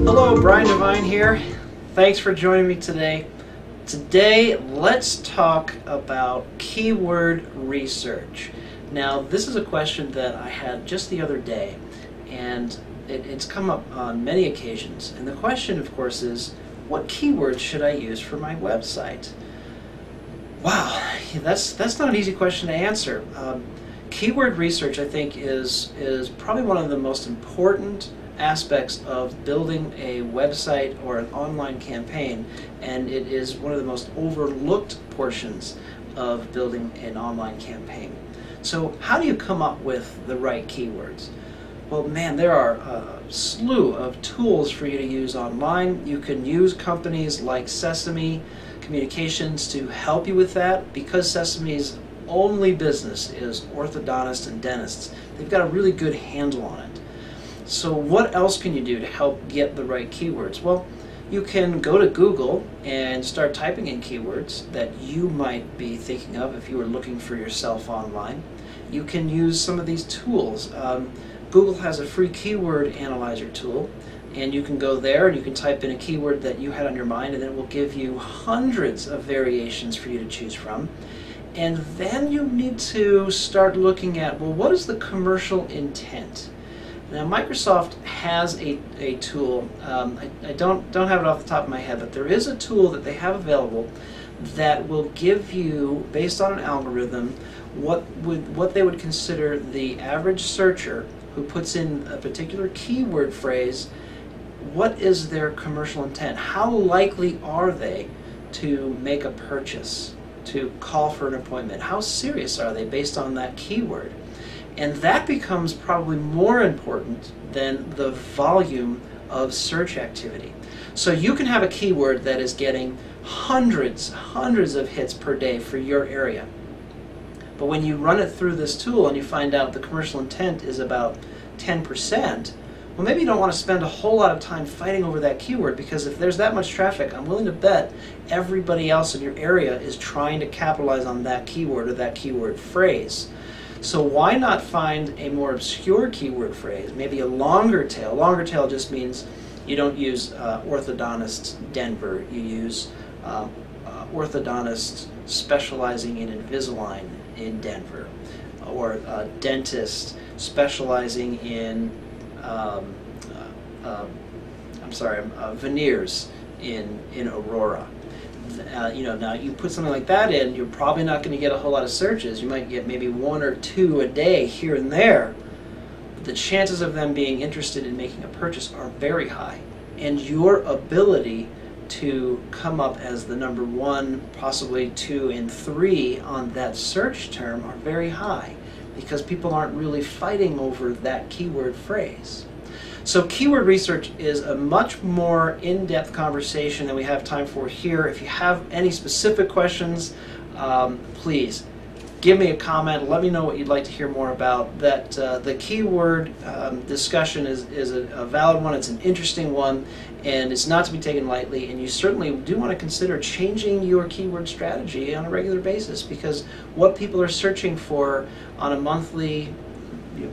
Hello, Brian Devine here. Thanks for joining me today. Today, let's talk about keyword research. Now, this is a question that I had just the other day, and it's come up on many occasions. And the question, of course, is, what keywords should I use for my website? Wow, that's not an easy question to answer. Keyword research, I think, is probably one of the most important aspects of building a website or an online campaign, and it is one of the most overlooked portions of building an online campaign. So how do you come up with the right keywords? Well, man, there are a slew of tools for you to use online. You can use companies like Sesame Communications to help you with that, because Sesame's only business is orthodontists and dentists. They've got a really good handle on it. So what else can you do to help get the right keywords? Well, you can go to Google and start typing in keywords that you might be thinking of if you were looking for yourself online. You can use some of these tools. Google has a free keyword analyzer tool, and you can go there and you can type in a keyword that you had on your mind, and then it will give you hundreds of variations for you to choose from. And then you need to start looking at, well, what is the commercial intent? Now, Microsoft has a tool. I don't have it off the top of my head, but there is a tool that they have available that will give you, based on an algorithm, what they would consider the average searcher who puts in a particular keyword phrase. What is their commercial intent? How likely are they to make a purchase, to call for an appointment? How serious are they based on that keyword? And that becomes probably more important than the volume of search activity. So you can have a keyword that is getting hundreds of hits per day for your area. But when you run it through this tool and you find out the commercial intent is about 10%, well, maybe you don't want to spend a whole lot of time fighting over that keyword, because if there's that much traffic, I'm willing to bet everybody else in your area is trying to capitalize on that keyword or that keyword phrase. So why not find a more obscure keyword phrase, maybe a longer tail? Longer tail just means you don't use orthodontist Denver, you use orthodontist specializing in Invisalign in Denver, or dentist specializing in veneers in Aurora. Now you put something like that in, you're probably not going to get a whole lot of searches. You might get maybe 1 or 2 a day here and there. But the chances of them being interested in making a purchase are very high. And your ability to come up as the number 1, possibly 2 and 3 on that search term are very high, because people aren't really fighting over that keyword phrase. So keyword research is a much more in-depth conversation than we have time for here. If you have any specific questions, please give me a comment. Let me know what you'd like to hear more about. The keyword discussion is a valid one. It's an interesting one, and it's not to be taken lightly. And you certainly do want to consider changing your keyword strategy on a regular basis, because what people are searching for on a monthly,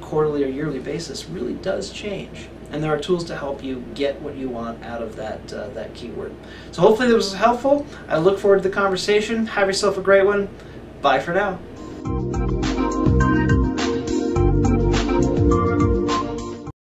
quarterly, or yearly basis really does change. And there are tools to help you get what you want out of that keyword. So hopefully this was helpful. I look forward to the conversation. Have yourself a great one. Bye for now.